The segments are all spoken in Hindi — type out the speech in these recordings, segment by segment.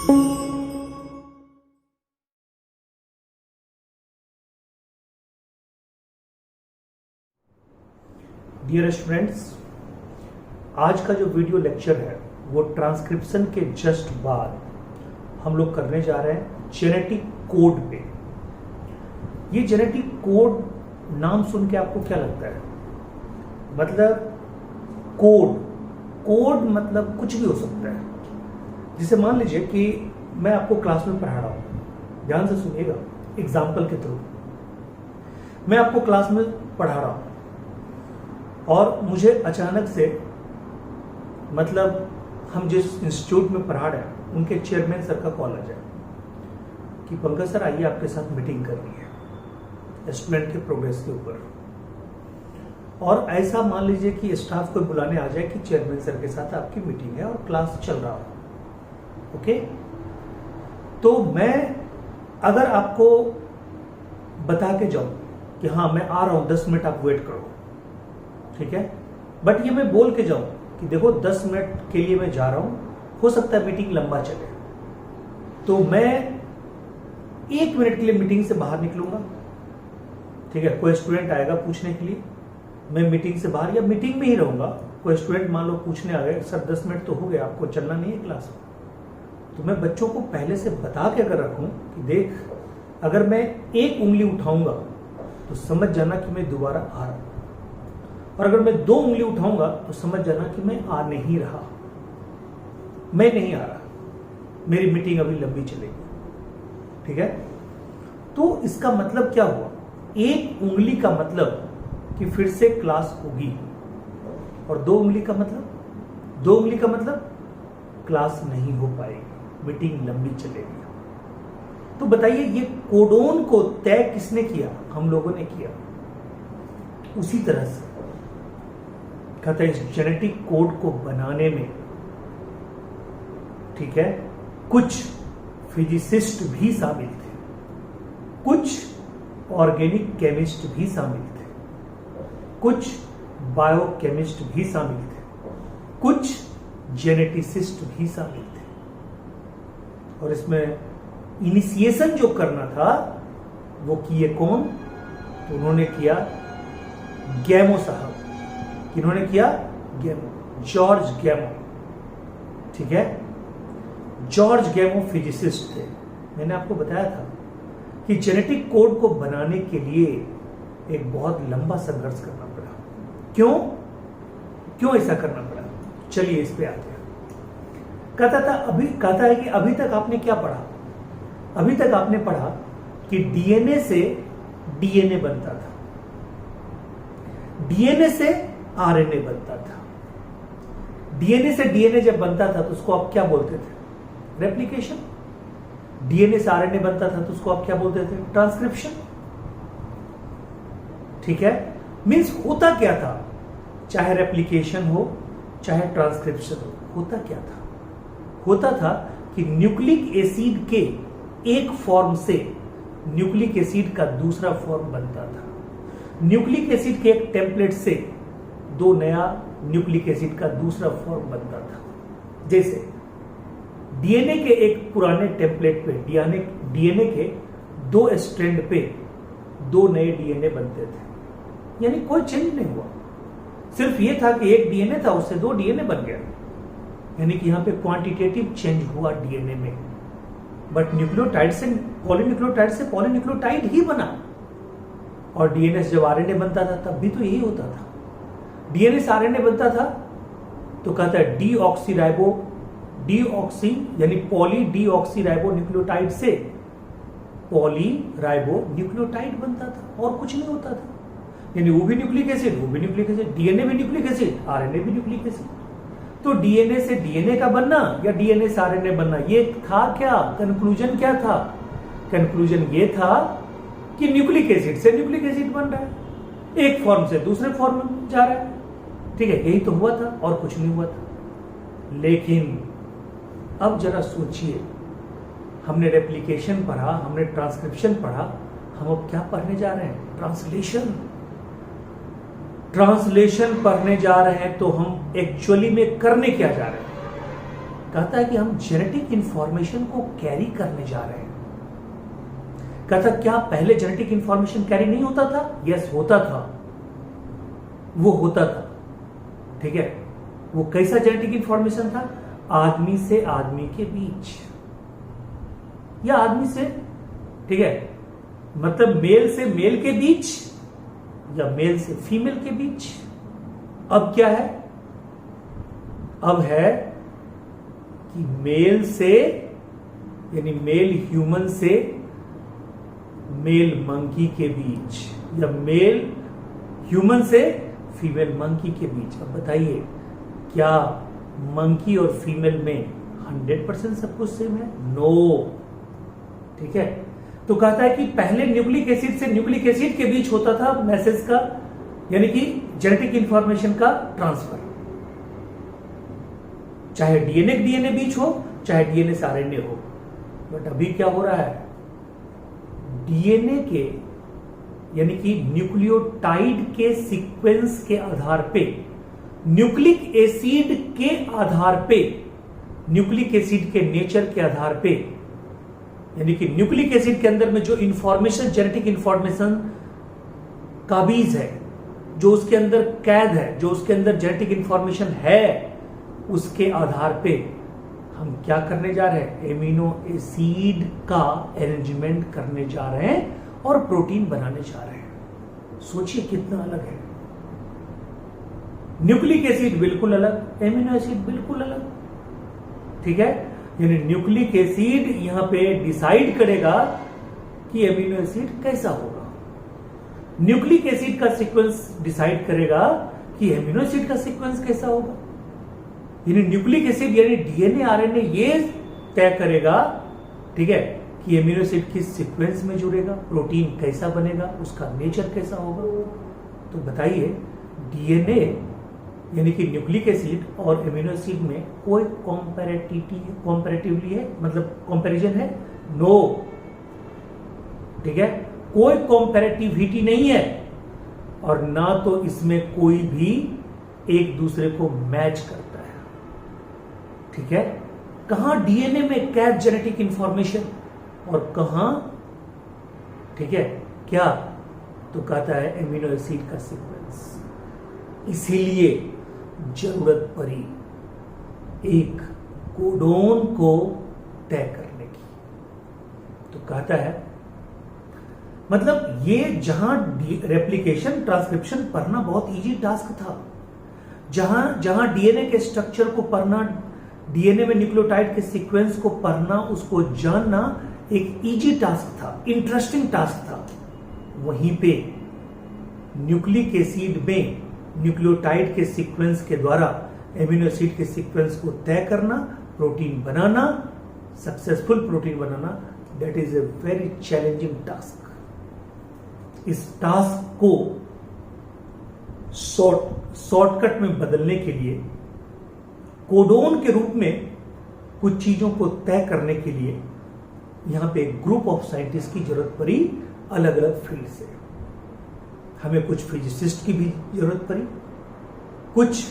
डियर स्टूडेंट्स, आज का जो वीडियो लेक्चर है वो ट्रांसक्रिप्शन के जस्ट बाद हम लोग करने जा रहे हैं जेनेटिक कोड पे। ये जेनेटिक कोड नाम सुन के आपको क्या लगता है? मतलब कोड मतलब कुछ भी हो सकता है। जैसे मान लीजिए कि मैं आपको क्लास में पढ़ा रहा हूं, ध्यान से सुनिएगा, एग्जाम्पल के थ्रू। मैं आपको क्लास में पढ़ा रहा हूं और मुझे अचानक से, मतलब हम जिस इंस्टीट्यूट में पढ़ा रहे हैं उनके चेयरमैन सर का कॉल आ जाए कि पंकज सर आइए, आपके साथ मीटिंग करनी है स्टूडेंट के प्रोग्रेस के ऊपर। और ऐसा मान लीजिए कि स्टाफ को बुलाने आ जाए कि चेयरमैन सर के साथ आपकी मीटिंग है और क्लास चल रहा हो। ओके, तो मैं अगर आपको बता के जाऊं कि हाँ मैं आ रहा हूं, 10 मिनट आप वेट करो, ठीक है, बट ये मैं बोल के जाऊं कि देखो 10 मिनट के लिए मैं जा रहा हूं, हो सकता है मीटिंग लंबा चले, तो मैं 1 मिनट के लिए मीटिंग से बाहर निकलूंगा, ठीक है। कोई स्टूडेंट आएगा पूछने के लिए, मैं मीटिंग से बाहर या मीटिंग में ही रहूंगा। कोई स्टूडेंट मान लो पूछने आ गए, सर 10 मिनट तो हो गए, आपको चलना नहीं है क्लास में, तो मैं बच्चों को पहले से बता के अगर रखूं कि देख, अगर मैं एक उंगली उठाऊंगा तो समझ जाना कि मैं दोबारा आ रहा हूं, और अगर मैं 2 उंगली उठाऊंगा तो समझ जाना कि मैं आ नहीं रहा, मैं नहीं आ रहा, मेरी मीटिंग अभी लंबी चलेगी, ठीक है। तो इसका मतलब क्या हुआ? एक उंगली का मतलब कि फिर से क्लास होगी, और 2 उंगली का मतलब, 2 उंगली का मतलब क्लास नहीं हो पाएगी, मीटिंग लंबी चलेगी। तो बताइए, ये कोडोन को तय किसने किया? हम लोगों ने किया। उसी तरह से कहते हैं इस जेनेटिक कोड को बनाने में, ठीक है, कुछ फिजिसिस्ट भी शामिल थे, कुछ ऑर्गेनिक केमिस्ट भी शामिल थे, कुछ बायोकेमिस्ट भी शामिल थे, कुछ जेनेटिसिस्ट भी शामिल थे। और इसमें इनिशिएशन जो करना था वो किए कौन? तो उन्होंने किया गैमो साहब। किन्होंने किया? गैमो, जॉर्ज गैमो, ठीक है। जॉर्ज गैमो फिजिसिस्ट थे। मैंने आपको बताया था कि जेनेटिक कोड को बनाने के लिए एक बहुत लंबा संघर्ष करना पड़ा। क्यों ऐसा करना पड़ा? चलिए इस पे आते हैं। कहता है कि अभी तक आपने क्या पढ़ा? अभी तक आपने पढ़ा कि डीएनए से डीएनए बनता था, डीएनए से आरएनए बनता था। डीएनए से डीएनए जब बनता था तो उसको आप क्या बोलते थे? रेप्लिकेशन। डीएनए से आरएनए बनता था तो उसको आप क्या बोलते थे? ट्रांसक्रिप्शन, ठीक है। मींस होता क्या था? चाहे रेप्लिकेशन हो चाहे ट्रांसक्रिप्शन हो, होता क्या था? होता था कि न्यूक्लिक एसिड के एक फॉर्म से न्यूक्लिक एसिड का दूसरा फॉर्म बनता था। न्यूक्लिक एसिड के एक टेम्पलेट से 2 नया न्यूक्लिक एसिड का दूसरा फॉर्म बनता था। जैसे डीएनए के एक पुराने टेम्पलेट पे, डीएनए के 2 स्ट्रैंड पे 2 नए डीएनए बनते थे, यानी कोई चेंज नहीं हुआ, सिर्फ ये था कि एक डीएनए था उससे 2 डीएनए बन गया, यानी कि यहां पे क्वांटिटेटिव चेंज हुआ डीएनए में। बट न्यूक्लियोटाइड से पॉलीन्यूक्लियोटाइड ही बना। और डीएनए से जब आरएनए बनता था तब भी तो यही होता था। डीएनए से आरएनए बनता था तो कहता है डीऑक्सी यानी पॉली डीऑक्सीराइबो न्यूक्लियोटाइड से पॉलीराइबो न्यूक्लियोटाइड बनता था, और कुछ नहीं होता था। यानी वो भी न्यूक्लिक एसिड, वो भी न्यूक्लिक एसिड, डीएनए भी न्यूक्लिक एसिड, आरएनए भी न्यूक्लिक एसिड। तो डीएनए से डीएनए का बनना या डीएनए से आरएनए बनना, ये था क्या? कंक्लूजन क्या था? कंक्लूजन ये था कि न्यूक्लिक एसिड से न्यूक्लिक एसिड बन रहा है, एक फॉर्म से दूसरे फॉर्म में जा रहा है, ठीक है, यही तो हुआ था और कुछ नहीं हुआ था। लेकिन अब जरा सोचिए, हमने रेप्लिकेशन पढ़ा, हमने ट्रांसक्रिप्शन पढ़ा, हम अब क्या पढ़ने जा रहे हैं? ट्रांसलेशन पढ़ने जा रहे हैं। तो हम एक्चुअली में करने क्या जा रहे हैं? कहता है कि हम जेनेटिक इंफॉर्मेशन को कैरी करने जा रहे हैं। कहता क्या पहले जेनेटिक इंफॉर्मेशन कैरी नहीं होता था? यस, होता था, वो होता था। ठीक है, वो कैसा जेनेटिक इंफॉर्मेशन था? आदमी से आदमी के बीच, या आदमी से, ठीक है, मतलब मेल से मेल के बीच या मेल से फीमेल के बीच। अब क्या है? अब है कि मेल से, यानी मेल ह्यूमन से मेल मंकी के बीच, या मेल ह्यूमन से फीमेल मंकी के बीच। अब बताइए, क्या मंकी और फीमेल में 100% सब कुछ सेम है? नो। ठीक है, तो कहता है कि पहले न्यूक्लिक एसिड से न्यूक्लिक एसिड के बीच होता था मैसेज का, यानी कि जेनेटिक इंफॉर्मेशन का ट्रांसफर, चाहे डीएनए डीएनए बीच हो, चाहे डीएनए से आरएनए हो। बट अभी क्या हो रहा है? डीएनए के, यानी कि न्यूक्लियोटाइड के सीक्वेंस के आधार पे, न्यूक्लिक एसिड के आधार पे, न्यूक्लिक एसिड के नेचर के आधार पे, यानी कि न्यूक्लिक एसिड के अंदर में जो इंफॉर्मेशन, जेनेटिक इंफॉर्मेशन काबीज है, जो उसके अंदर कैद है, जो उसके अंदर जेनेटिक इंफॉर्मेशन है, उसके आधार पे हम क्या करने जा रहे हैं? एमिनो एसिड का अरेंजमेंट करने जा रहे हैं और प्रोटीन बनाने जा रहे हैं। सोचिए कितना अलग है। न्यूक्लिक एसिड बिल्कुल अलग, एमिनो एसिड बिल्कुल अलग। ठीक है, यानी न्यूक्लिक एसिड यहां पे डिसाइड करेगा कि एमिनो एसिड कैसा होगा, न्यूक्लिक एसिड का सीक्वेंस डिसाइड करेगा कि एमिनो एसिड का सीक्वेंस कैसा होगा। यानी न्यूक्लिक एसिड यानी डीएनए आरएनए ये तय करेगा, ठीक है, कि एमिनो एसिड किस सीक्वेंस में जुड़ेगा, प्रोटीन कैसा बनेगा, उसका नेचर कैसा होगा। तो बताइए, डीएनए यानी कि न्यूक्लिक एसिड और एमिनो एसिड में कोई कॉम्पैरेटिवली है, मतलब कंपैरिजन है? नो। ठीक है, कोई कॉम्पैरेटिविटी नहीं है, और ना तो इसमें कोई भी एक दूसरे को मैच करता है। ठीक है, कहां डीएनए में कैद जेनेटिक इंफॉर्मेशन और कहां, ठीक है, क्या? तो कहता है एमिनो एसिड का सीक्वेंस। इसीलिए जरूरत पड़ी एक कोडोन को तय करने की। तो कहता है, मतलब ये जहां रेप्लिकेशन ट्रांसक्रिप्शन पढ़ना बहुत इजी टास्क था, जहां डीएनए के स्ट्रक्चर को पढ़ना, डीएनए में न्यूक्लियोटाइड के सीक्वेंस को पढ़ना, उसको जानना एक इजी टास्क था, इंटरेस्टिंग टास्क था, वहीं पे न्यूक्लिक एसिड में न्यूक्लियोटाइड के सीक्वेंस के द्वारा एमिनो एसिड के सीक्वेंस को तय करना, protein banana, successful protein banana, that is a very challenging task. इस टास्क को शॉर्टकट में बदलने के लिए, कोडोन के रूप में कुछ चीजों को तय करने के लिए यहां पे एक ग्रुप ऑफ साइंटिस्ट की जरूरत पड़ी, अलग अलग फील्ड से। हमें कुछ फिजिसिस्ट की भी जरूरत पड़ी, कुछ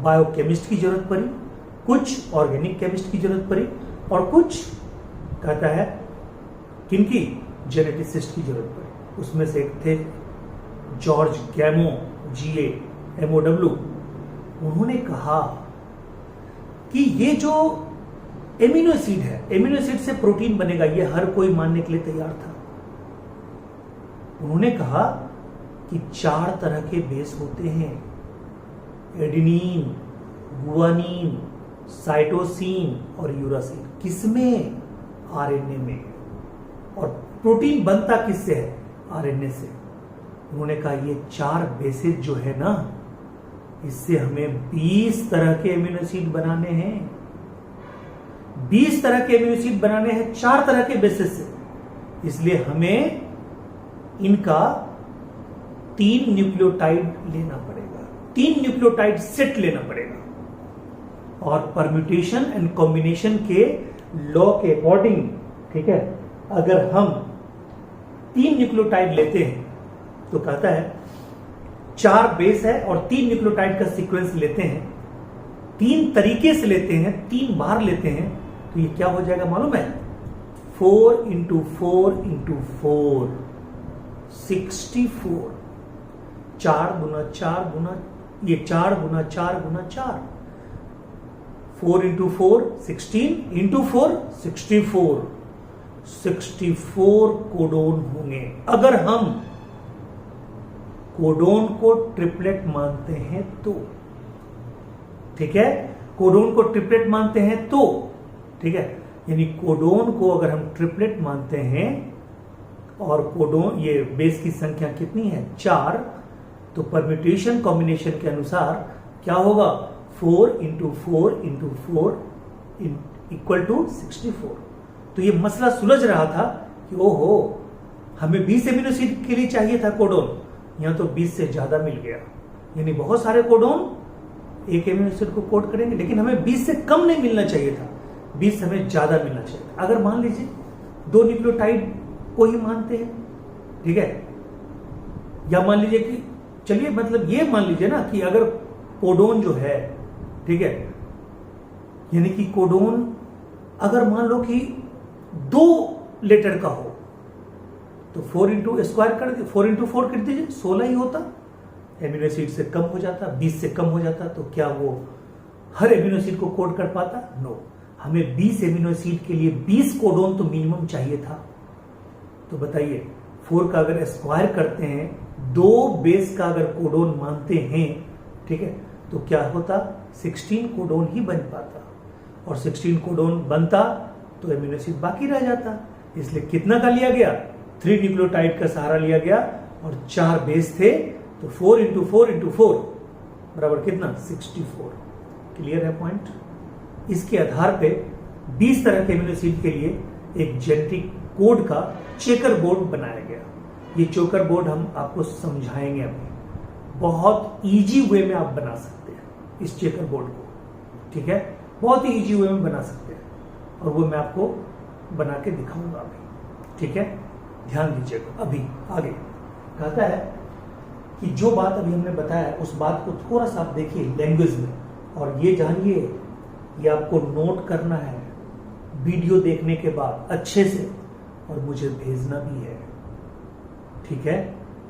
बायोकेमिस्ट की जरूरत पड़ी, कुछ ऑर्गेनिक केमिस्ट की जरूरत पड़ी, और कुछ कहता है किनकी, जेनेटिसिस्ट की जरूरत पड़ी। उसमें से एक थे जॉर्ज गैमो, GAMOW। उन्होंने कहा कि ये जो एमिनो एसिड है, एमिनो एसिड से प्रोटीन बनेगा, ये हर कोई मानने के लिए तैयार था। उन्होंने कहा कि 4 तरह के बेस होते हैं, एडेनिन, गुआनिन, साइटोसिन और यूरासिल। किसमें? आरएनए में। और प्रोटीन बनता किससे है? आरएनए से। उन्होंने कहा ये 4 बेसिस जो है ना, इससे हमें 20 तरह के एमिनो एसिड बनाने हैं, 20 तरह के एमिनो एसिड बनाने हैं 4 तरह के बेसिस से। इसलिए हमें इनका 3 न्यूक्लियोटाइड लेना पड़ेगा, 3 न्यूक्लियोटाइड सेट लेना पड़ेगा। और परम्यूटेशन एंड कॉम्बिनेशन के लॉ के अकॉर्डिंग, ठीक है, अगर हम 3 न्यूक्लियोटाइड लेते हैं तो कहता है 4 बेस है और 3 न्यूक्लियोटाइड का सीक्वेंस लेते हैं तीन तरीके से लेते हैं, 3 बार लेते हैं, तो ये क्या हो जाएगा मालूम है? 4 इंटू 4 इंटू 4 64, 4 गुना 4 गुना, ये 4 गुना 4 गुना 4, 4 इंटू 4 16 इंटू 4 64, 64 कोडोन होंगे। अगर हम कोडोन को ट्रिपलेट मानते हैं तो, ठीक है, कोडोन को ट्रिपलेट मानते हैं तो, ठीक है, यानी कोडोन को अगर हम ट्रिपलेट मानते हैं और कोडोन, ये बेस की संख्या कितनी है? 4, तो परम्यूटेशन कॉम्बिनेशन के अनुसार क्या होगा? 4 इंटू 4 इंटू 4 इक्वल टू 64। तो ये मसला सुलझ रहा था कि ओहो, हमें 20 एमिनो एसिड के लिए चाहिए था कोडोन, यहां तो 20 से ज्यादा मिल गया, यानी बहुत सारे कोडोन एक एमिनो एसिड को कोड करेंगे, लेकिन हमें 20 से कम नहीं मिलना चाहिए था, 20 हमें ज्यादा मिलना चाहिए था। अगर मान लीजिए 2 न्यूक्लियोटाइड को ही मानते हैं, ठीक है, या मान लीजिए कि चलिए मतलब ये मान लीजिए ना कि अगर कोडोन जो है, ठीक है, यानी कि कोडोन अगर मान लो कि 2 लेटर का हो तो 4 इंटू स्क्वायर कर दीजिए, 4 इंटू 4 कर दीजिए, 16 ही होता, एमिनो एसिड से कम हो जाता, 20 से कम हो जाता, तो क्या वो हर एमिनो एसिड को कोड कर पाता? नो। हमें 20 एमिनो एसिड के लिए 20 कोडोन तो मिनिमम चाहिए था। तो बताइए 4 का अगर स्क्वायर करते हैं, 2 बेस का अगर कोडोन मानते हैं, ठीक है, तो क्या होता? 16 कोडोन ही बन पाता, और 16 कोडोन बनता तो एमिनो एसिड बाकी रह जाता। इसलिए कितना का लिया गया? 3 न्यूक्लियोटाइड का सहारा लिया गया, और 4 बेस थे, तो 4 इंटू 4 इंटू 4 बराबर कितना? 64। क्लियर है पॉइंट? इसके आधार पे 20 तरह के एमिनो एसिड के लिए एक जेनेटिक कोड का चेकर बोर्ड बनाया गया। ये चेकर बोर्ड हम आपको समझाएंगे अभी। बहुत इजी वे में आप बना सकते हैं इस चेकर बोर्ड को, ठीक है, बहुत ही इजी वे में बना सकते हैं, और वो मैं आपको बना के दिखाऊंगा अभी, ठीक है। ध्यान दीजिएगा। अभी आगे कहता है कि जो बात अभी हमने बताया उस बात को थोड़ा सा आप देखिए लैंग्वेज में, और ये जानिए, ये आपको नोट करना है वीडियो देखने के बाद अच्छे से, और मुझे भेजना भी है, ठीक है,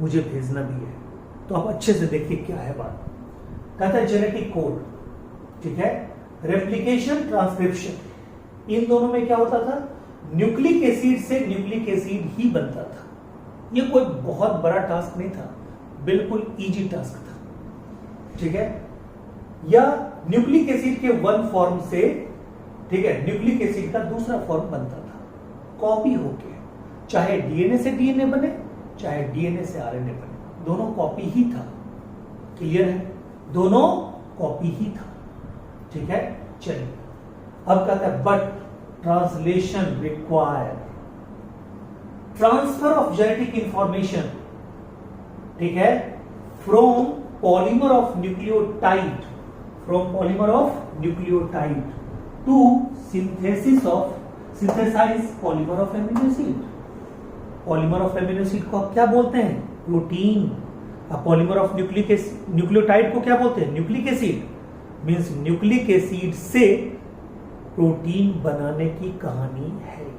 मुझे भेजना भी है। तो आप अच्छे से देखिए क्या है बात। कहता है जेनेटिक कोड, ठीक है, रेप्लिकेशन, ट्रांसक्रिप्शन, इन दोनों में क्या होता था? न्यूक्लिक एसिड से न्यूक्लिक एसिड ही बनता था। ये कोई बहुत बड़ा टास्क नहीं था, बिल्कुल इजी टास्क था, ठीक है। या न्यूक्लिक एसिड के 1 फॉर्म से, ठीक है, न्यूक्लिक एसिड का दूसरा फॉर्म बनता था कॉपी होके, चाहे डीएनए से डीएनए बने, चाहे डीएनए से आरएनए बने, दोनों कॉपी ही था। क्लियर है? दोनों कॉपी ही था, ठीक है। चलिए अब कहता है but translation require transfer of genetic information, ठीक है, from polymer of nucleotide, from polymer of nucleotide to synthesize polymer of amino acid. Polymer of amino acid को आप क्या बोलते हैं? प्रोटीन। अब पॉलीमर ऑफ न्यूक्लियोटाइड को क्या बोलते हैं? Nucleic acid. Means nucleic acid से प्रोटीन बनाने की कहानी है ये।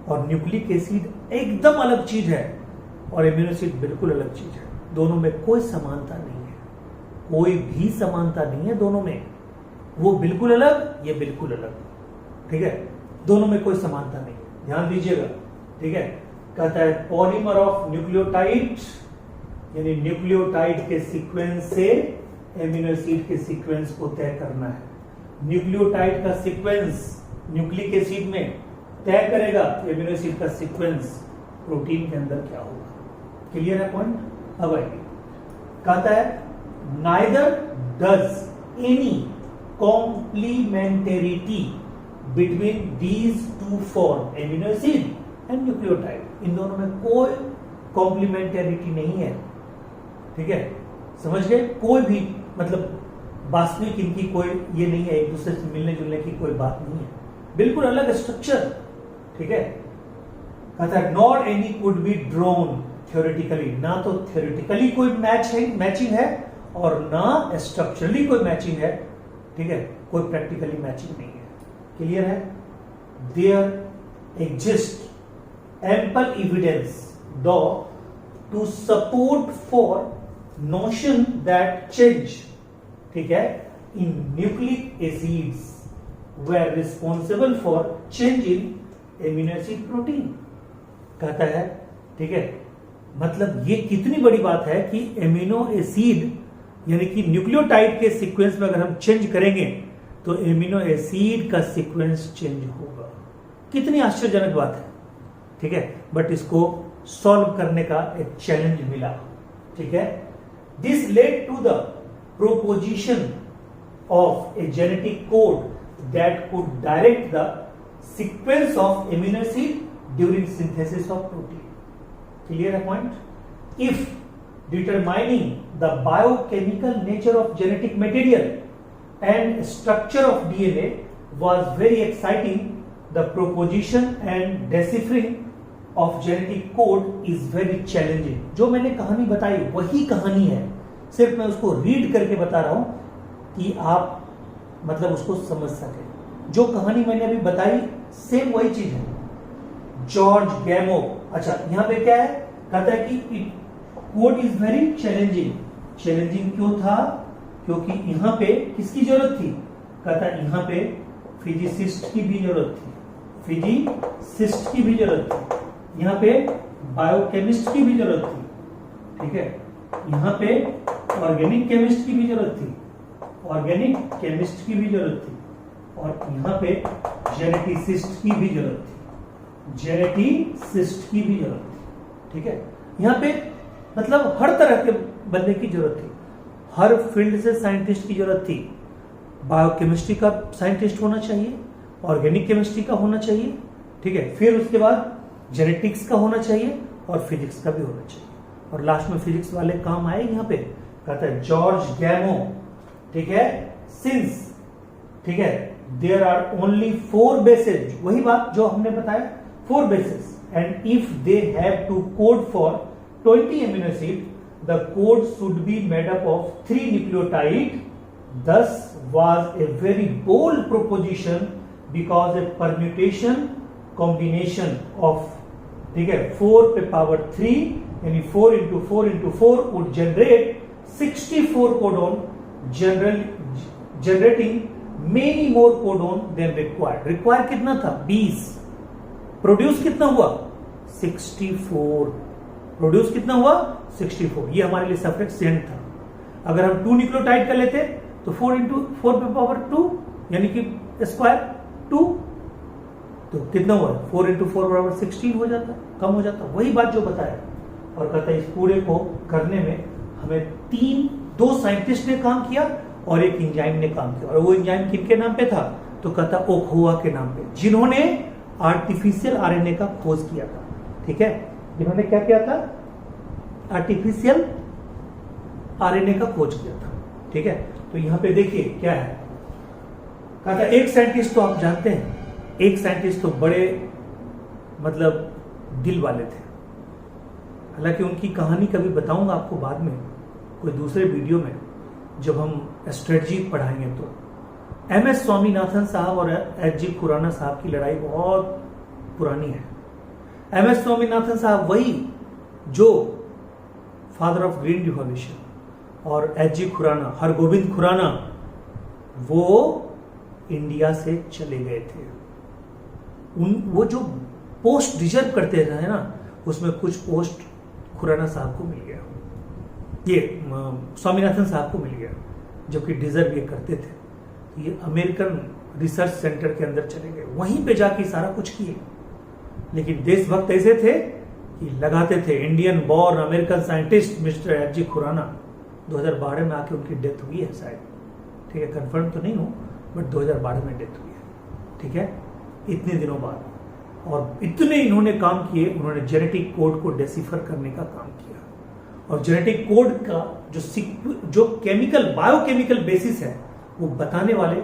और न्यूक्लिक एसिड एकदम अलग चीज है और एमिनो एसिड बिल्कुल अलग चीज है। दोनों में कोई समानता नहीं है, कोई भी समानता नहीं है दोनों में। वो बिल्कुल अलग, ये बिल्कुल अलग, ठीक है, दोनों में कोई समानता नहीं है। ध्यान दीजिएगा, ठीक है। कहता है पॉलीमर ऑफ न्यूक्लियोटाइड, यानी न्यूक्लियोटाइड के सीक्वेंस से एमिनो एसिड के सीक्वेंस को तय करना है। न्यूक्लियोटाइड का सीक्वेंस न्यूक्लिक एसिड में तय करेगा एमिनो एसिड का सीक्वेंस प्रोटीन के अंदर क्या होगा। क्लियर है पॉइंट? अब आइए, कहता है neither does any complementarity between these two form amino acid and nucleotide. इन दोनों में कोई कॉम्प्लीमेंटेरिटी नहीं है, ठीक है, समझ गए? कोई भी मतलब वास्तविक इनकी कोई ये नहीं है, एक दूसरे से मिलने जुलने की कोई बात नहीं है, बिल्कुल अलग स्ट्रक्चर, ठीक है। कहता है not any could be drone theoretically, ना तो थ्योरेटिकली कोई मैचिंग है और ना स्ट्रक्चरली कोई मैचिंग है ठीक है, कोई प्रैक्टिकली मैचिंग नहीं है। क्लियर है? There exist ample evidence though to support for notion that change, ठीक है, in nucleic acids were responsible for change in amino acid protein, कहता है। ठीक है, मतलब ये कितनी बड़ी बात है कि एमिनो एसिड यानी कि न्यूक्लियोटाइड के सीक्वेंस में अगर हम चेंज करेंगे तो एमिनो एसिड का सीक्वेंस चेंज होगा। कितनी आश्चर्यजनक बात है। ठीक है, बट इसको सॉल्व करने का एक चैलेंज मिला। ठीक है, this led to the proposition of a genetic code that could direct the sequence of amino acid during synthesis of protein. Clear a point? If determining the biochemical nature of genetic material and structure of DNA was very exciting, the proposition and deciphering of genetic code is very challenging. जो मैंने कहानी बताई वही कहानी है, सिर्फ मैं उसको रीड करके बता रहा हूं कि आप मतलब उसको समझ सके। जो कहानी मैंने अभी बताई सेम वही चीज है। जॉर्ज गैमो, अच्छा यहां पे क्या है, कहता है कि code is very challenging. Challenging क्यों था? क्योंकि यहां पे किसकी जरूरत थी? कहता है यहां पे फिजिसिस्ट की भी जरूरत थी, फिजिसिस्ट की भी जरूरत थी, यहां पे बायोकेमिस्ट की भी जरूरत थी। ठीक है, यहां पे ऑर्गेनिक केमिस्ट की भी जरूरत थी, ऑर्गेनिक केमिस्ट की भी जरूरत थी, और यहां पे जेनेटिसिस्ट की भी जरूरत थी, जेनेटिसिस्ट की भी जरूरत थी। ठीक है, यहां पे मतलब हर तरह के बंदे की जरूरत थी, हर फील्ड से साइंटिस्ट की जरूरत थी। बायोकेमिस्ट्री का साइंटिस्ट होना चाहिए, ऑर्गेनिक केमिस्ट्री का होना चाहिए, ठीक है, फिर उसके बाद जेनेटिक्स का होना चाहिए और फिजिक्स का भी होना चाहिए, और लास्ट में फिजिक्स वाले काम आए। यहां पे कहता है जॉर्ज गैमो, ठीक है, सिंस, ठीक है, देयर आर ओनली 4 बेसेस, वही बात जो हमने बताया, 4 bases, and if they have to code for 20 amino acid, the code should be made up of 3 nucleotide, thus was a very bold proposition because a permutation combination of, ठीक है, 4 पे पावर 3 यानी 4 into 4 into 4 would generate 64 codon, generating many more codon than required. Required कितना था? 20. प्रोड्यूस कितना हुआ? 64. प्रोड्यूस कितना हुआ? 64. ये हमारे लिए सफिक्सेंट था। अगर हम 2 न्यूक्लियोटाइड कर लेते तो 4 into 4 पे पावर 2 यानी कि स्क्वायर 2, तो कितना हुआ? 4 into 4 बराबर 16 हो जाता, कम हो जाता। वही बात जो बताया, और कहता है इस पूरे को करने में हमें 2 साइंटिस्ट ने काम किया और एक एंजाइम ने काम किया, और वो एंजाइम किनके नाम पे था? तो कहता ओखोआ के नाम पे, जिन्होंने आर्टिफिशियल आरएनए का खोज किया था। ठीक है, जिन्होंने क्या किया था? आर्टिफिशियल आरएनए का खोज किया था। ठीक है, तो यहां पे देखिए क्या है, कहता एक साइंटिस्ट तो आप जानते हैं, एक साइंटिस्ट तो बड़े मतलब दिल वाले थे, हालांकि उनकी कहानी कभी बताऊंगा आपको बाद में कोई दूसरे वीडियो में जब हम स्ट्रेटजी पढ़ाएंगे। तो एमएस स्वामीनाथन साहब और एच.जी. खुराना साहब की लड़ाई बहुत पुरानी है। एमएस स्वामीनाथन साहब वही जो फादर ऑफ ग्रीन रिवॉल्यूशन, और एच.जी. खुराना, हरगोविंद खुराना, वो इंडिया से चले गए थे। वो जो पोस्ट डिजर्व करते थे ना, उसमें कुछ पोस्ट खुराना साहब को मिल गया, ये स्वामीनाथन साहब को मिल गया, जबकि डिजर्व ये करते थे। ये अमेरिकन रिसर्च सेंटर के अंदर चले गए, वहीं पे जाके सारा कुछ किए। लेकिन देशभक्त ऐसे थे कि लगाते थे Indian born American scientist mister H G. Khorana. 2012 में आके उनकी डेथ हुई है शायद, ठीक है, कंफर्म तो नहीं हो, बट 2012 में डेथ हुई है। ठीक है, इतने दिनों बाद, और इतने इन्होंने काम किए, उन्होंने जेनेटिक कोड को डेसिफर करने का काम किया, और जेनेटिक कोड का जो केमिकल बायोकेमिकल बेसिस है वो बताने वाले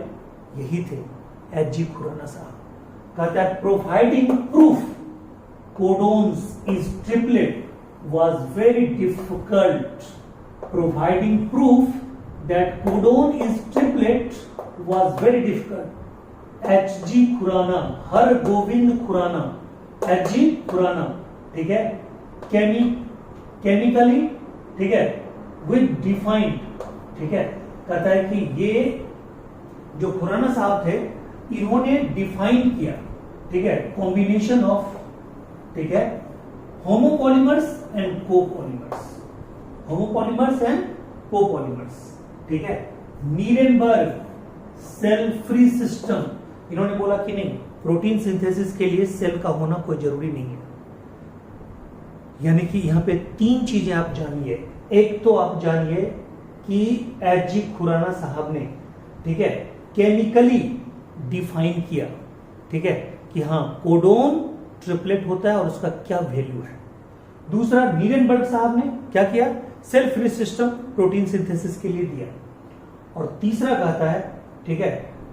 यही थे, एच.जी. खुराना साहब। कहता है providing proof codons is triplet was very difficult. Providing proof that codon is triplet was very difficult. H.G. Khorana, Har Gobind Khorana, H.G. Khorana, ठीक है, केमिकली, ठीक है, विद डिफाइंड, ठीक है, कहता है कि ये जो खुराना साहब थे इन्होंने डिफाइन किया, ठीक है, कॉम्बिनेशन ऑफ, ठीक है, homopolymers and copolymers, homopolymers and copolymers, ठीक है, नीरेनबर्ग सेल फ्री सिस्टम, इन्होंने बोला कि नहीं, प्रोटीन सिंथेसिस के लिए सेल का होना कोई जरूरी नहीं है। यानी कि यहां पे तीन चीजें आप जानिए। एक तो आप जानिए कि H.G. खुराना साहब ने, ठीक है, केमिकली डिफाइन किया, ठीक है, कि हाँ कोडोन ट्रिपलेट होता है और उसका क्या वैल्यू है। दूसरा, नीरेनबर्ग साहब ने क्या किया, cell free system protein synthesis के लिए दिया। और तीसरा कहता है, ठीक है,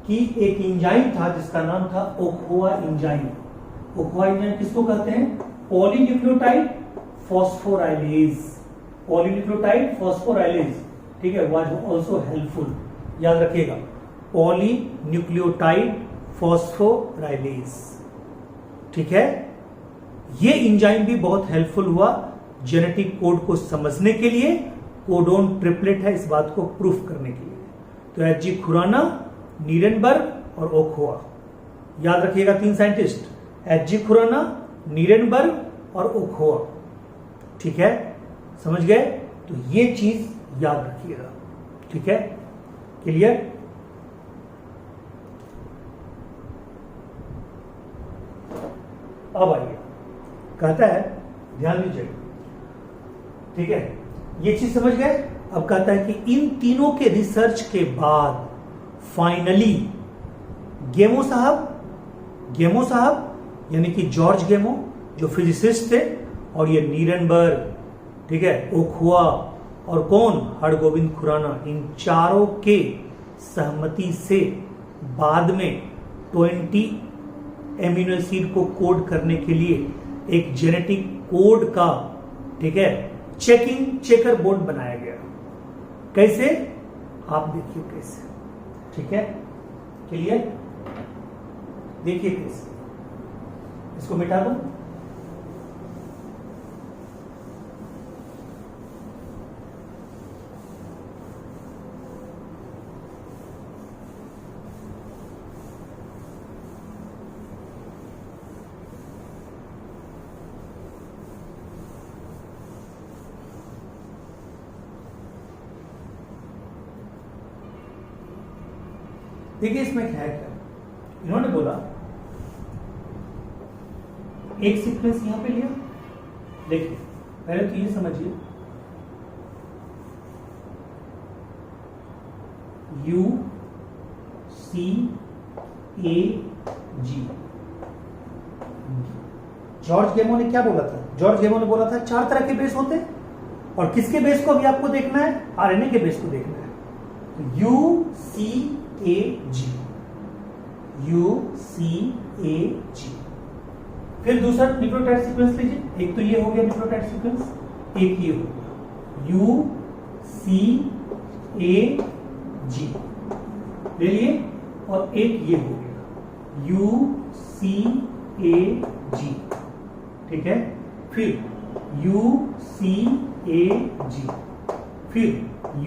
कि एक एंजाइम था जिसका नाम था ओखोआ एंजाइम। ओखोआ एंजाइम किसको कहते हैं, पॉलीन्यूक्लियोटाइड फॉस्फोराइलेज, पॉलीन्यूक्लियोटाइड फॉस्फोराइलेज, ठीक है, वाज आल्सो हेल्पफुल, याद रखिएगा, पॉलीन्यूक्लियोटाइड फॉस्फोराइलेज, ठीक है। ये एंजाइम भी बहुत हेल्पफुल हुआ जेनेटिक कोड को समझने के लिए, कोडोन ट्रिपलेट है इस बात को प्रूफ करने के लिए। तो H.G. खुराना, नीरेनबर्ग और ओखोआ, याद रखिएगा तीन साइंटिस्ट, H.G. खुराना, नीरेनबर्ग और ओखोआ, ठीक है, समझ गए। तो ये चीज याद रखिएगा, ठीक है, क्लियर। अब आइए, कहता है, ध्यान दीजिए, ठीक है, ये चीज समझ गए। अब कहता है कि इन तीनों के रिसर्च के बाद फाइनली गेमो साहब यानी कि जॉर्ज गेमो जो फिजिसिस्ट थे, और ये नीरेनबर्ग, ठीक है, ओखोआ और कौन, हरगोविंद खुराना, इन चारों के सहमति से बाद में 20 एमिनो एसिड को कोड करने के लिए एक जेनेटिक कोड का, ठीक है, चेकर बोर्ड बनाया गया। कैसे, आप देखिए कैसे, ठीक है, क्लियर, देखिए कैसे, इसको मिटा दो। देखिए इसमें क्या है, इन्होंने बोला एक सीक्वेंस यहां पे लिया। देखिए पहले तो ये समझिए, U C A G, George गेमो ने क्या बोला था, जॉर्ज गेमो ने बोला था 4 तरह के बेस होते हैं, और किसके बेस को अभी आपको देखना है, आरएनए के बेस को देखना है। तो U C A G, U C A G। फिर दूसरा न्यूक्लियोटाइड सीक्वेंस लीजिए, एक तो ये हो गया न्यूक्लियोटाइड सीक्वेंस, एक ये हो गया U C A G ले लिए, और एक ये हो गया U C A G, ठीक है। फिर U C A G, फिर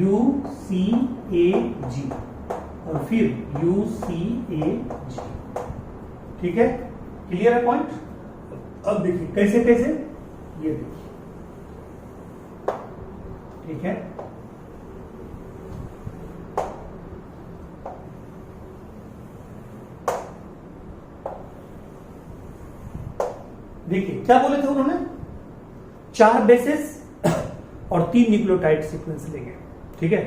U C A G, और फिर U C A G, ठीक है, क्लियर है पॉइंट। अब देखिए कैसे कैसे, ये देखिए, ठीक है, देखिए क्या बोले थे उन्होंने, 4 बेसेस और 3 न्यूक्लियोटाइड सीक्वेंस लेंगे, ठीक है।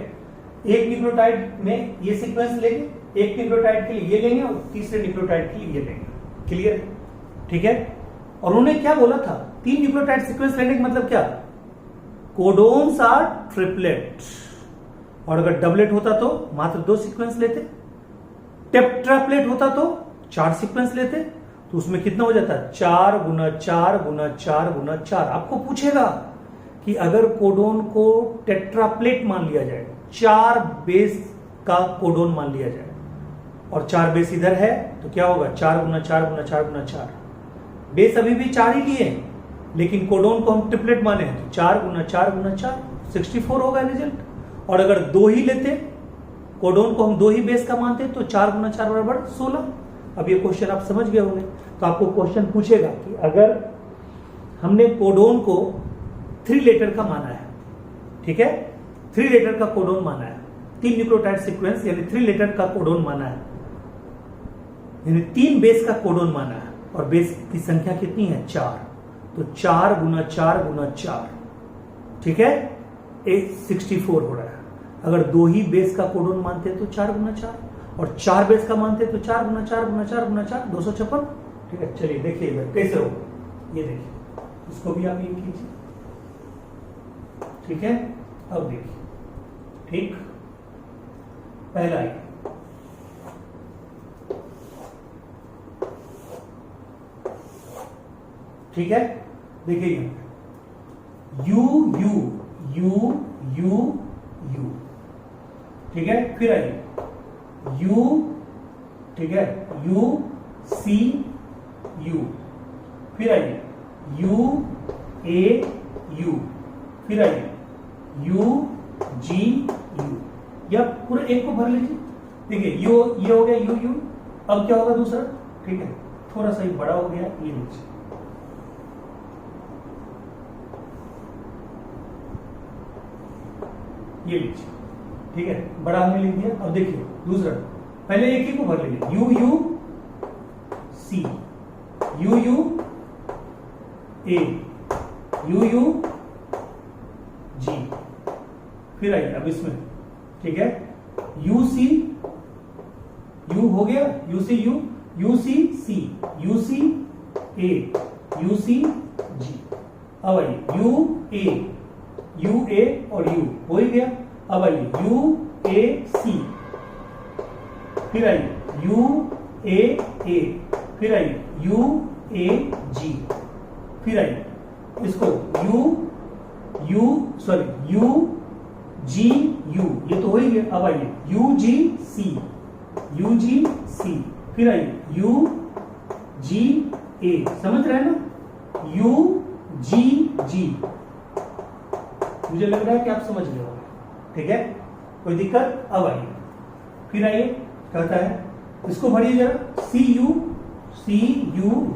एक न्यूक्लियोटाइड में ये सीक्वेंस लेंगे, एक न्यूक्लियोटाइड के लिए ये लेंगे, और तीसरे न्यूक्लियोटाइड के लिए ये लेंगे, क्लियर, ठीक है। और उन्होंने क्या बोला था, 3 न्यूक्लियोटाइड सीक्वेंस लेने का मतलब क्या, कोडोन्स आर ट्रिपलेट, और अगर डबलेट होता तो मात्र 2 सीक्वेंस लेते, टेट्राप्लेट होता तो 4 सीक्वेंस लेते, तो उसमें कितना हो जाता है, 4 गुना 4 गुना 4 गुना 4। आपको पूछेगा कि अगर कोडोन को टेट्राप्लेट मान लिया जाए, 4 बेस का कोडोन मान लिया जाए, और 4 बेस इधर है तो क्या होगा 4 गुना 4 गुना 4 गुना 4। बेस अभी भी 4 ही लिए हैं लेकिन कोडोन को हम ट्रिपलेट माने हैं तो 4 गुना 4 गुना 4 64 होगा रिजल्ट। और अगर 2 ही लेते, कोडोन को हम 2 ही बेस का मानते तो 4 गुना 4 बराबर 16। अब ये क्वेश्चन आप समझ गए होंगे। तो आपको क्वेश्चन पूछेगा कि अगर हमने कोडोन को 3 लेटर का माना है, ठीक है, 3 लेटर का कोडोन माना है, 3 न्यूक्लियोटाइड सीक्वेंस यानी 3 लेटर का कोडोन माना है, यानी 3 बेस का कोडोन माना है और बेस की संख्या कितनी है 4, तो 4 गुना 4 गुना 4, ठीक है, 64 हो रहा है। अगर 2 ही बेस का कोडोन मानते तो 4 गुना 4 और 4 बेस का मानते तो 4 गुना 4 गुना 4 गुना 4 256, ठीक है। चलिए देखिए इधर कैसे होगा, ये देखिए, इसको भी आप ये कीजिए, ठीक है। अब देखिए, ठीक, पहला है ठीक है, देखिए you you you you you, ठीक है। फिर आइए यू, ठीक है, यू सी यू, फिर आइए यू ए यू, फिर आइए यू जी यू, या पूरे एक को भर लीजिए। देखिए ये हो गया यू यू। अब क्या होगा दूसरा, ठीक है, थोड़ा सा ही बड़ा हो गया, ये लीजिए, ये लीजिए, ठीक है, बड़ा हमने लिख दिया। अब देखिए दूसरा, पहले एक ही को भर लीजिए, U U C, U U A, U U G, फिर आइए अब इसमें, ठीक है, यू सी यू हो गया, U C U, U C C, U C A, U C G. अब आइए यू ए और यू हो ही गया। अब आइए यू ए सी, फिर आइए यू ए, फिर आइए यू ए जी, फिर आइए इसको यू जी यू, ये तो हो ही गया। अब आइए यू जी सी, फिर आइए यू जी ए, समझ रहे हैं ना, यू जी जी, मुझे लग रहा है कि आप समझ गए होंगे, ठीक है, कोई दिक्कत। अब आइए फिर आइए, कहता है इसको भरिए जरा, C U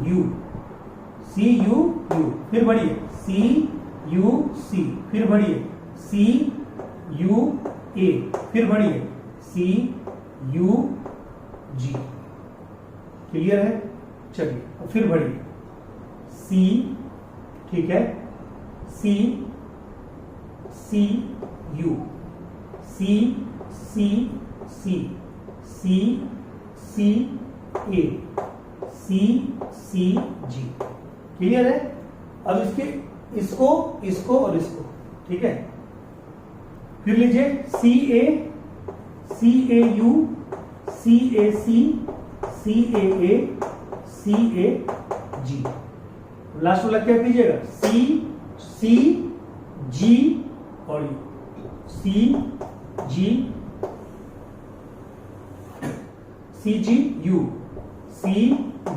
U, C U U, फिर बढ़िए सी यू सी, फिर बढ़िए सी यू ए, फिर बढ़िए सी यू जी। क्लियर है? चलिए अब फिर बढ़िए सी, ठीक है, सी यू, सी सी सी, सी ए, सी जी। क्लियर है? अब इसको और इसको, ठीक है, फिर लीजिए सी A U, C A C, C A ji. Last वाला क्या कीजिएगा, सी जी और सी जी यू, सी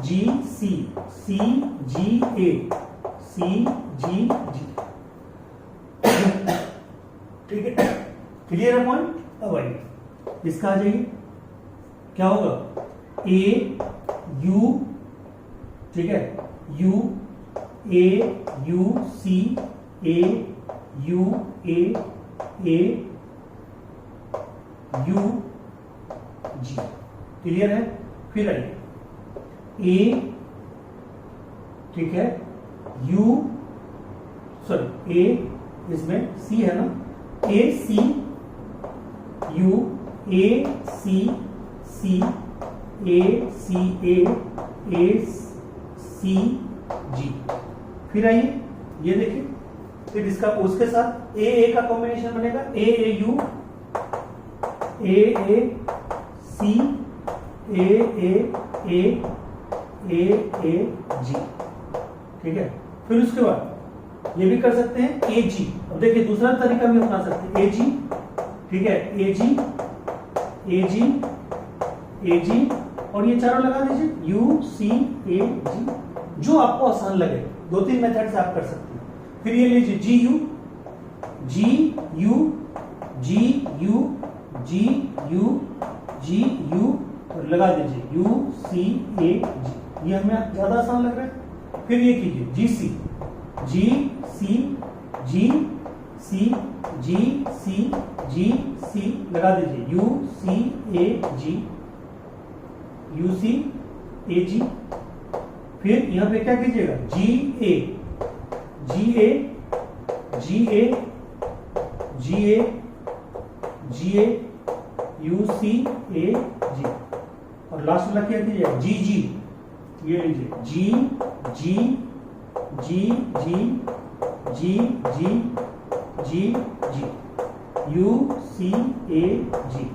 जी सी, सी जी ए, सी जी जी। ठीक है, क्लियर है पॉइंट? अब आइए इसका आ जाइए, क्या होगा, ए यू, ठीक है, U A U C, A U A U G. Clear है? फिर आइए ए, ठीक है, यू, सॉरी ए, इसमें सी है ना, ए सी यू, ए सी ए सी जी। फिर आइए ये देखिए, फिर इसका उसके साथ ए का कॉम्बिनेशन बनेगा, ए यू, ए सी, ए जी। ठीक है, फिर उसके बाद ये भी कर सकते हैं ए जी। अब देखिए दूसरा तरीका भी अपना सकते हैं, ए जी, ठीक है, ए जी ए जी, और ये चारों लगा दीजिए यू सी ए जी, जो आपको आसान लगे। 2-3 मेथड से आप कर सकते हैं। फिर ये लीजिए G U G U G U G U G U, और लगा दीजिए यू सी ए जी। ये हमें ज्यादा आसान लग रहा है। फिर ये कीजिए जी सी जी सी जी सी जी सी जी सी, लगा दीजिए you C A ji you C ए जी। फिर यहां पे क्या कीजिएगा जी ए जी ए जी ए जी ए जी ए यू सी ए जी, और लास्ट वाला क्या कीजिएगा जी जी, ये लीजिए जी जी जी जी जी जी जी जी यू सी ए जी।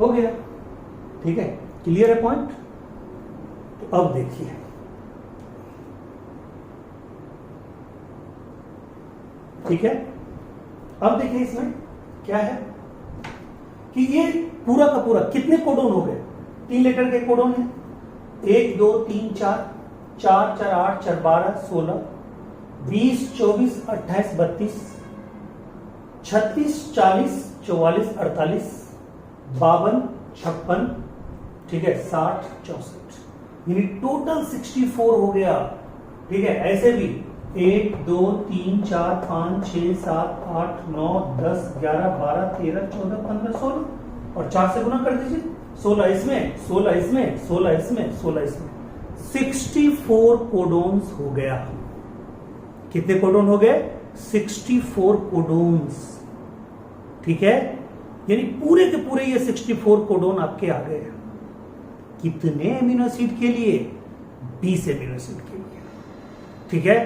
हो गया, ठीक है, क्लियर है पॉइंट। तो अब देखिए, ठीक है, अब देखिए इसमें क्या है कि ये पूरा का पूरा कितने कोडोन हो गए? 3 लेटर के कोडोन है। 1 2 3 4 4 4 8 4 12 16 20 24 28 32 36 40 44 48 52 56, ठीक है, 60 64, यानी टोटल 64 हो गया। ठीक है, ऐसे भी 1 2 3 4 5 6 7 8 9 10 11 12 13 14 15 16, और 4 से गुना कर दीजिए। 16 इसमें 16 इसमें 16 इसमें 16 इसमें, 64 कोडोन्स हो गया। कितने कोडोन हो गए? 64 कोडोन्स। ठीक है, यानी पूरे के पूरे ये 64 कोडोन आपके आ गए। कितने एमिनो एसिड के लिए? 20 एमिनो एसिड के लिए। ठीक है,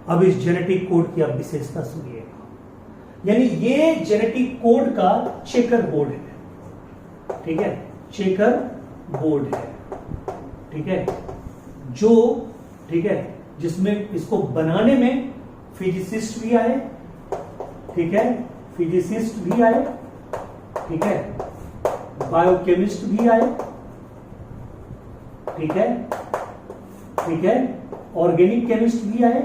अब इस जेनेटिक कोड की आप विशेषता सुनिएगा। यानी ये जेनेटिक कोड का चेकर बोर्ड है। ठीक है, चेकर बोर्ड है। ठीक है, जो, ठीक है, जिसमें इसको बनाने में फिजिसिस्ट भी आए, ठीक है, फिजिसिस्ट भी आए, ठीक है, बायोकेमिस्ट भी आए, ठीक है, ठीक है, ऑर्गेनिक केमिस्ट भी आए,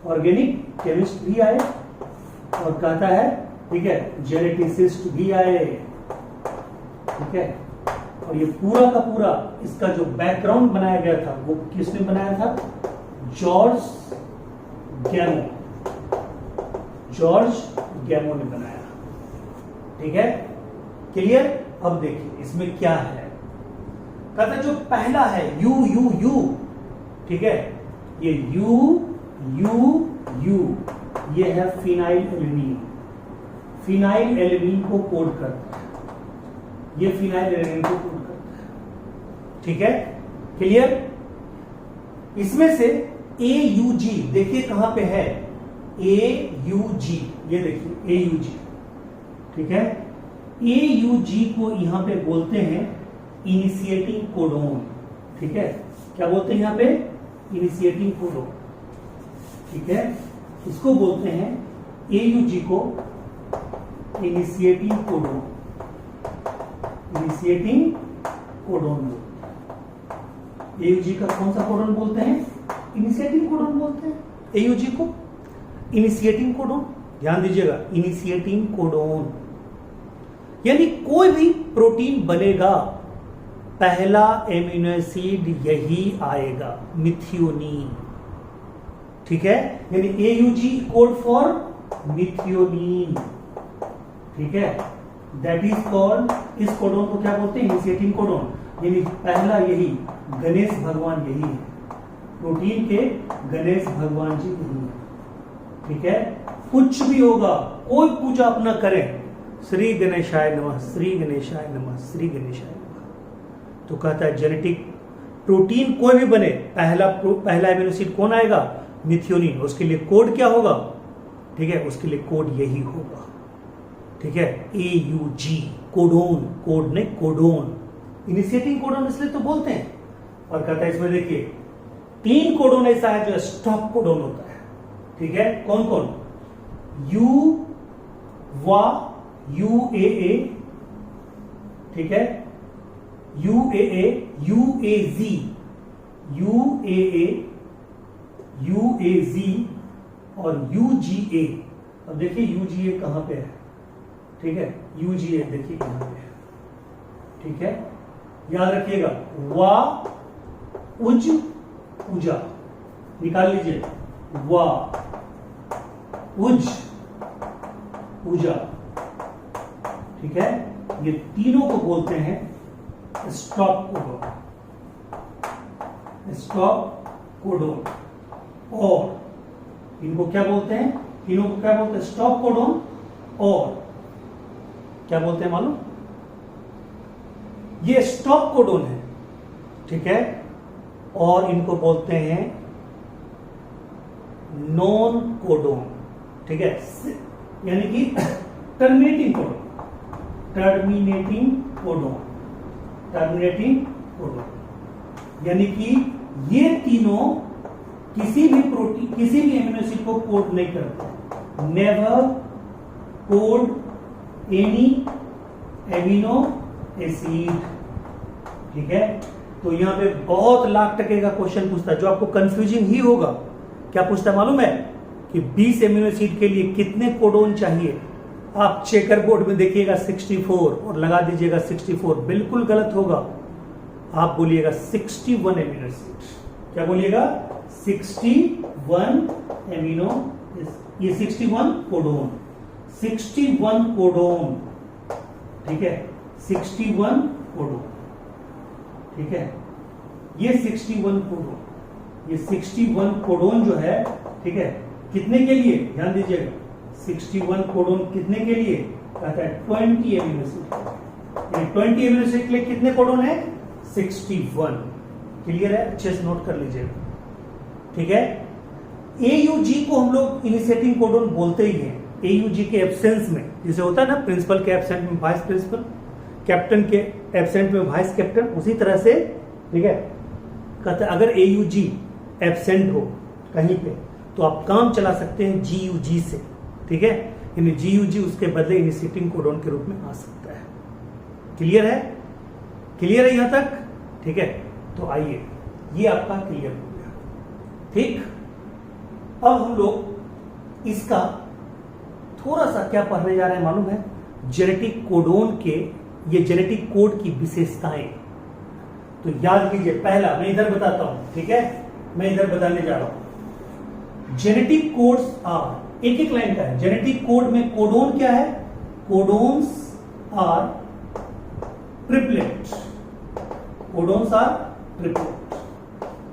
ऑर्गेनिक केमिस्ट भी आए, और कहता है, ठीक है, जेनेटिसिस्ट भी आए। ठीक है, और ये पूरा का पूरा इसका जो बैकग्राउंड बनाया गया था वो किसने बनाया था? जॉर्ज गैमो, जॉर्ज गैमो ने बनाया। ठीक है, क्लियर? अब देखिए इसमें क्या है। कहता जो पहला है यू यू यू, ठीक है, ये यू यू यू, ये है फिनाइल एल्यूमिन। फिनाइल एल्यूमिन को कोड करता है, ये फिनाइल एल्यूमिन को कोड करता है। ठीक है, क्लियर? इसमें से ए यू जी, देखिए कहां पे है? ए यू जी, ये देखिए ए यू जी। ठीक है, ए यू जी को यहां पे बोलते हैं इनिशिएटिंग कोडोन। ठीक है, क्या बोलते हैं यहां पे? Initiating codon. ठीक है, इसको बोलते हैं ए यू जी को initiating codon, initiating codon. A U G का कौन सा कोडोन बोलते हैं? इनिशिएटिंग कोडोन बोलते हैं ए यू जी को, इनिशिएटिंग कोडोन। ध्यान दीजिएगा, इनिशिएटिंग कोडोन, यानी कोई भी प्रोटीन बनेगा पहला एमिनो एसिड यही आएगा, मिथियोनीन। ठीक है, यानी AUG कोड फॉर मिथियोनीन। ठीक है, दैट इज कॉल्ड, इस कोडोन को क्या बोलते हैं? Initiating codon. यानी पहला यही, गणेश भगवान यही है, प्रोटीन के गणेश भगवान जी यही है। ठीक है, कुछ भी होगा, कोई पूजा अपना करें, श्री गणेशाय नमः, श्री गणेशाय नमः, श्री गणेशाय नमः। तो कहता है जेनेटिक प्रोटीन कोई भी बने, पहला एमिनो एसिड कौन आएगा? मिथियोनीन। उसके लिए कोड क्या होगा? ठीक है, उसके लिए कोड यही होगा। ठीक है, AUG कोडोन, कोड ने कोडोन, इनिशिएटिंग कोडोन इसलिए तो बोलते हैं। और कहता है इसमें देखिए 3 कोडोन ऐसा है जो स्टॉप कोडोन होता है। ठीक है, कौन कौन? यू वा, UAA, ठीक है, UAA, UAZ, UAA, UAZ और UGA। अब देखिए UGA कहां पे है, ठीक है, UGA देखिए कहां पे है, ठीक है, याद रखिएगा, वा उज उजा, निकाल लीजिए, वा उज उजा, ठीक है, ये तीनों को बोलते हैं स्टॉप कोडोन, स्टॉप कोडोन। और इनको क्या बोलते हैं, तीनों को क्या बोलते हैं, स्टॉप कोडोन, और क्या बोलते हैं मालूम, ये स्टॉप कोडोन है, ठीक है, और इनको बोलते हैं नॉन कोडोन, ठीक है, यानी कि terminating codon, terminating codon, terminating codon, यानी कि ये तीनों किसी भी प्रोटीन, किसी भी एमिनो एसिड को कोड नहीं करते, never code any amino acid, ठीक है। तो यहां पे बहुत लाख टके का क्वेश्चन पूछता है, जो आपको कंफ्यूजिंग ही होगा। क्या पूछता है मालूम है कि 20 एमिनो एसिड के लिए कितने कोडोन चाहिए। आप चेकर बोर्ड में देखिएगा 64 और लगा दीजिएगा 64, बिल्कुल गलत होगा। आप बोलिएगा 61 एमिनो एसिड। क्या बोलिएगा, 61 एमिनो, ये 61 कोडोन, 61 कोडोन, ठीक है, 61 कोडोन, ठीक है, ये 61 कोडोन, ये 61 कोडोन जो है, ठीक है, कितने के लिए, ध्यान दीजिएगा, 61 कोडोन कितने के लिए, कहता है 20 एमिनो एसिड, 20 एमिनो एसिड के लिए कितने कोडोन है, 61। क्लियर है, अच्छे से नोट कर लीजिएगा, ठीक है। AUG को हम लोग इनिशिएटिंग कोडोन बोलते ही हैं। AUG के एब्सेंस में, जैसे होता है ना प्रिंसिपल के एब्सेंट में वाइस प्रिंसिपल, कैप्टन के एब्सेंट में वाइस कैप्टन, उसी तरह से, ठीक है, कहते हैं अगर AUG एब्सेंट हो कहीं पे तो आप काम चला सकते हैं GUG से, ठीक है, यानी GUG उसके बदले इनिशिएटिंग कोडोन के रूप में आ सकता है। क्लियर है, क्लियर है यहां तक, ठीक है। तो आइए, ये आपका क्लियर हो गया, ठीक। अब हम लोग इसका थोड़ा सा क्या पढ़ने जा रहे हैं मालूम है, जेनेटिक कोडोन के, ये जेनेटिक कोड की विशेषताएं। तो याद कीजिए, पहला मैं इधर बताता हूं, ठीक है, मैं इधर बताने जा रहा हूं। जेनेटिक कोड्स आर, एक एक लाइन का है। जेनेटिक कोड में कोडोन क्या है, codons are triplet, codons are triplet,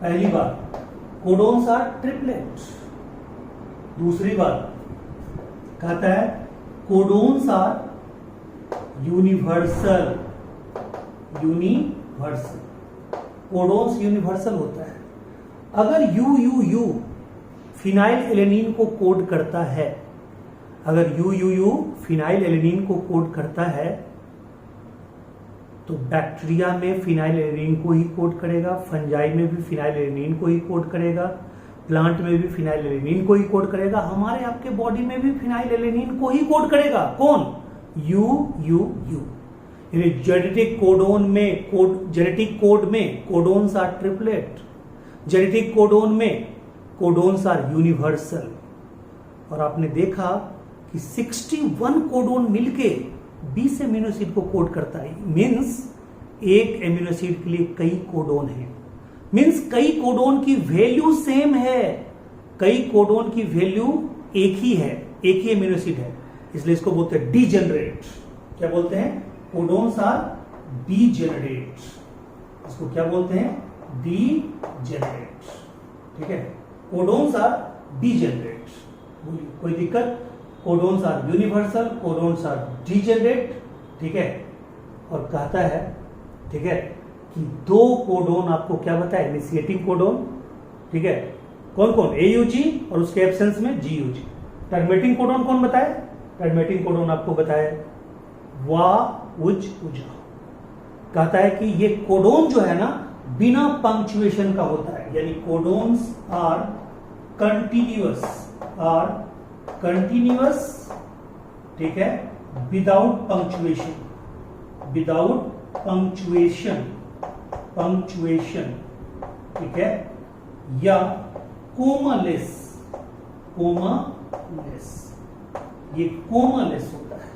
पहली बात, कोडोन्स आर ट्रिपलेट। दूसरी बात कहता है codons are universal, universal, codons universal होता है। अगर UUU फिनाइल एलेनिन को कोड करता है, अगर UUU फिनाइल एलेनिन को कोड करता है तो बैक्टीरिया में फिनाइल एलेनिन को ही कोड करेगा, फंजाई में भी फिनाइल एलेनिन को ही कोड करेगा, प्लांट में भी फिनाइल एलेनिन को ही कोड करेगा, हमारे आपके बॉडी में भी फिनाइल एलेनिन को ही कोड करेगा। कौन, UUU। यानी जेनेटिक कोडोन में जेनेटिक कोड में codons are triplet, genetic codon में कोडोन्स आर यूनिवर्सल। और आपने देखा कि 61 कोडोन मिलके 20 एमिनो एसिड को कोड करता है। मीन्स एक एमिनो एसिड के लिए कई कोडोन है, मीन्स कई कोडोन की वैल्यू सेम है, कई कोडोन की वैल्यू एक ही है, एक ही एमिनो एसिड है, इसलिए इसको बोलते हैं डीजेनरेट। क्या बोलते हैं, कोडोन्स आर डीजेनरेट, इसको क्या बोलते हैं, डीजेनरेट, ठीक है, कोडोन्स आर डीजेनरेट। बोलिए कोई दिक्कत, codons are universal, codons are degenerate, ठीक है। और कहता है, ठीक है, कि दो कोडोन आपको क्या बताया, इनिशिएटिंग कोडोन, ठीक है, कौन कौन, AUG और उसके एब्सेंस में GUG। टर्मिनेटिंग कोडोन कौन बताया, टर्मिनेटिंग कोडोन आपको बताया वा उज उजा। कहता है कि ये कोडोन जो है ना बिना पंक्चुएशन का होता है, यानी कोडोन्स आर कंटिन्यूअस, ठीक है, विदाउट पंक्चुएशन, विदाउट पंक्चुएशन, ठीक है, या कोमालेस, ये कोमालेस होता है।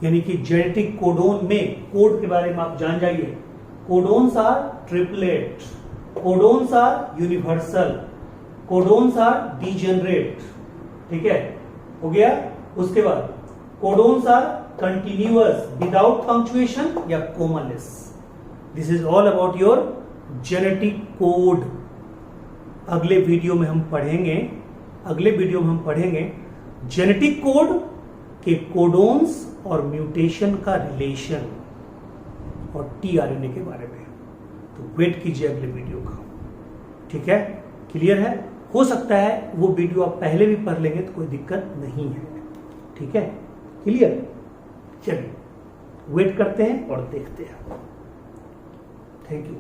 यानी कि जेनेटिक कोडोन में, कोड के बारे में आप जान जाइए, codons are triplet, codons are universal, codons are degenerate, ठीक है, हो गया। उसके बाद codons are continuous without punctuation या commaless. This is all about your genetic code. अगले वीडियो में हम पढ़ेंगे जेनेटिक कोड के कोडोन्स और म्यूटेशन का रिलेशन और टीआरएनए के बारे में। तो वेट कीजिए अगले वीडियो का, ठीक है, क्लियर है। हो सकता है वो वीडियो आप पहले भी पढ़ लेंगे तो कोई दिक्कत नहीं है, ठीक है, क्लियर। चलिए वेट करते हैं और देखते हैं। Thank you.